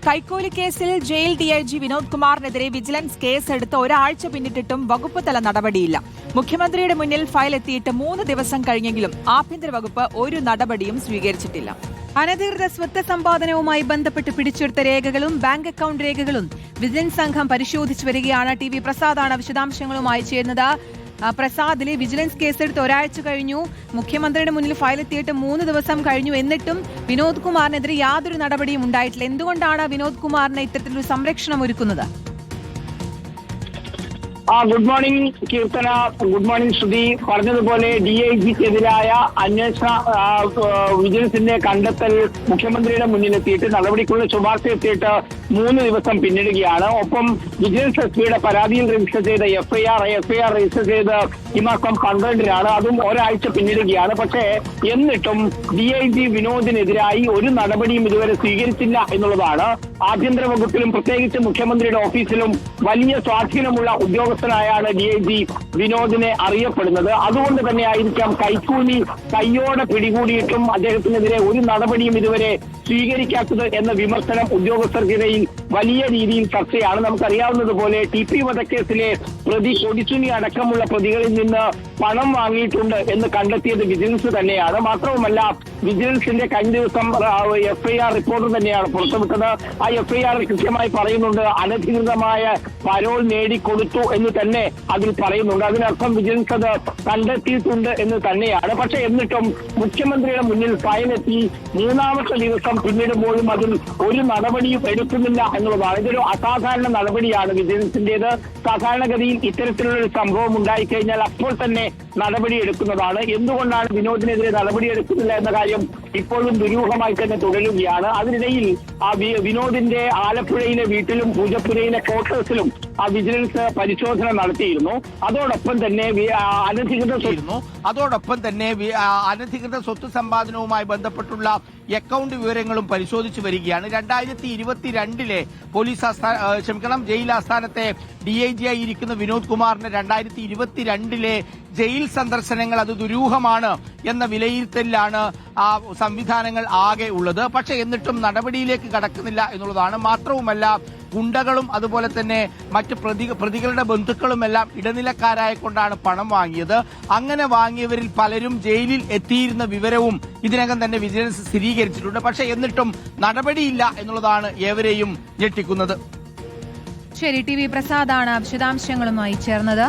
കൈക്കൂലി കേസിൽ jail DIG Vinod കുമാറിനെതിരെ vigilance കേസെടുത്ത് ഒരാഴ്ച പിന്നിട്ടിട്ടും വകുപ്പ് തല നടപടിയില്ല. മുഖ്യമന്ത്രിയുടെ മുന്നിൽ ഫയൽ എത്തിയിട്ട് 3 ദിവസം കഴിഞ്ഞെങ്കിലും ആഭ്യന്തര വകുപ്പ് ഒരു നടപടിയും സ്വീകരിച്ചിട്ടില്ല. അനധികൃത സ്വത്ത് സമ്പാദനവുമായി ബന്ധപ്പെട്ട് പിടിച്ചെടുത്ത രേഖകളും ബാങ്ക് അക്കൌണ്ട് രേഖകളും വിജിലൻസ് സംഘം പരിശോധിച്ചു വരികയാണ്. ടി.വി. പ്രസാദാണ് വിശദാംശങ്ങളുമായി ചേരുന്നത്. പ്രസാദിലെ വിജിലൻസ് കേസെടുത്ത് ഒരാഴ്ച കഴിഞ്ഞു, മുഖ്യമന്ത്രിയുടെ മുന്നിൽ ഫയലെത്തിയിട്ട് 3 ദിവസം കഴിഞ്ഞു. എന്നിട്ടും വിനോദ് കുമാറിനെതിരെ യാതൊരു നടപടിയും ഉണ്ടായിട്ടില്ല. എന്തുകൊണ്ടാണ് വിനോദ് കുമാറിന് ഇത്തരത്തിലൊരു സംരക്ഷണം ഒരുക്കുന്നത്? Good morning Keerthana, good morning Shruthi. പറഞ്ഞതുപോലെ DIGക്കെതിരായ അന്വേഷണ വിജിലൻസിന്റെ കണ്ടെത്തൽ മുഖ്യമന്ത്രിയുടെ മുന്നിലെത്തിയിട്ട് നടപടിക്കുള്ള ശുപാർശ എത്തിയിട്ട് 3 ദിവസം പിന്നിടുകയാണ്. ഒപ്പം വിജിലൻസ് എസ്പിയുടെ പരാതിയിൽ രജിസ്റ്റർ ചെയ്ത എഫ്ഐആർ രജിസ്റ്റർ ചെയ്ത് ഈ മാസം 12-നാണ്. അതും ഒരാഴ്ച പിന്നിടുകയാണ്. പക്ഷേ എന്നിട്ടും DIG വിനോദിനെതിരായി ഒരു നടപടിയും ഇതുവരെ സ്വീകരിച്ചില്ല എന്നുള്ളതാണ്. ആഭ്യന്തര വകുപ്പിലും പ്രത്യേകിച്ച് മുഖ്യമന്ത്രിയുടെ ഓഫീസിലും വലിയ സ്വാധീനമുള്ള ഉദ്യോഗസ്ഥനായാണ് DIG വിനോദിനെ അറിയപ്പെടുന്നത്. അതുകൊണ്ട് തന്നെ ആയിരിക്കാം കൈക്കൂലി കയ്യോടെ പിടികൂടിയിട്ടും അദ്ദേഹത്തിനെതിരെ ഒരു നടപടിയും ഇതുവരെ സ്വീകരിക്കാത്തത് എന്ന വിമർശനം ഉദ്യോഗസ്ഥർക്കിടയിൽ വലിയ രീതിയിൽ ചർച്ചയാണ്. നമുക്കറിയാവുന്നതുപോലെ TP വധക്കേസിലെ പ്രതി കൊടിസുനി അടക്കമുള്ള പ്രതികളിൽ നിന്ന് പണം വാങ്ങിയിട്ടുണ്ട് എന്ന് കണ്ടെത്തിയത് വിജിലൻസ് തന്നെയാണ്. മാത്രവുമല്ല, വിജിലൻസിന്റെ കഴിഞ്ഞ ദിവസം FIR റിപ്പോർട്ട് തന്നെയാണ് പുറത്തുവിട്ടത്. ആ FIR കൃത്യമായി പറയുന്നുണ്ട് അനധികൃതമായ പരോൾ നേടിക്കൊടുത്തു എന്ന് തന്നെ അതിൽ പറയുന്നുണ്ട്. അതിനർത്ഥം വിജിലൻസ് അത് കണ്ടെത്തിയിട്ടുണ്ട് എന്ന് തന്നെയാണ്. പക്ഷെ എന്നിട്ടും മുഖ്യമന്ത്രിയുടെ മുന്നിൽ ഫയലെത്തി 3ാമത്തെ ദിവസം പിന്നിടുമ്പോഴും അതിൽ ഒരു നടപടിയും എടുക്കുന്നില്ല എന്നുള്ളതാണ്. ഇതൊരു അസാധാരണ നടപടിയാണ് വിജിലൻസിന്റേത്. സാധാരണഗതിയിൽ ഇത്തരത്തിലുള്ളൊരു സംഭവം ഉണ്ടായിക്കഴിഞ്ഞാൽ അപ്പോൾ തന്നെ നടപടി എടുക്കുന്നതാണ്. എന്തുകൊണ്ടാണ് വിനോദിനെതിരെ നടപടി എടുക്കുന്നില്ല എന്ന കാര്യം ഇപ്പോഴും ദുരൂഹമായി തന്നെ തുടരുകയാണ്. അതിനിടയിൽ ആ വിനോദിന്റെ ആലപ്പുഴയിലെ വീട്ടിലും പൂജപ്പുരയിലെ ക്വാർട്ടേഴ്സിലും ആ വിജിലൻസ് പരിശോധന നടത്തിയിരുന്നു. അതോടൊപ്പം തന്നെ അനധികൃത സ്വത്ത് സമ്പാദനവുമായി ബന്ധപ്പെട്ടുള്ള അക്കൗണ്ട് വിവരങ്ങളും പരിശോധിച്ചു വരികയാണ്. 2022-ലെ ജയിൽ ആസ്ഥാനത്തെ DIG ആയി ഇരിക്കുന്ന വിനോദ് കുമാറിന് 2022-ലെ ജയിൽ സന്ദർശനങ്ങൾ അത് ദുരൂഹമാണ് എന്ന വിലയിരുത്തലിലാണ് ആ സംവിധാനങ്ങൾ ആകെ ഉള്ളത്. പക്ഷെ എന്നിട്ടും നടപടിയിലേക്ക് കടക്കുന്നില്ല എന്നുള്ളതാണ്. മാത്രവുമല്ല, ഗുണ്ടകളും അതുപോലെ തന്നെ മറ്റ് പ്രതികളുടെ ബന്ധുക്കളുമെല്ലാം ഇടനിലക്കാരായ കൊണ്ടാണ് പണം വാങ്ങിയത്. അങ്ങനെ വാങ്ങിയവരിൽ പലരും ജയിലിൽ എത്തിയിരുന്ന വിവരവും ഇതിനകം തന്നെ വിജിലൻസ് സ്ഥിരീകരിച്ചിട്ടുണ്ട്. പക്ഷെ എന്നിട്ടും നടപടിയില്ല എന്നുള്ളതാണ് ഏവരെയും ഞെട്ടിക്കുന്നത്. ശരി, ടി.വി. പ്രസാദാണ് വിശദാംശങ്ങളുമായി ചേർന്നത്.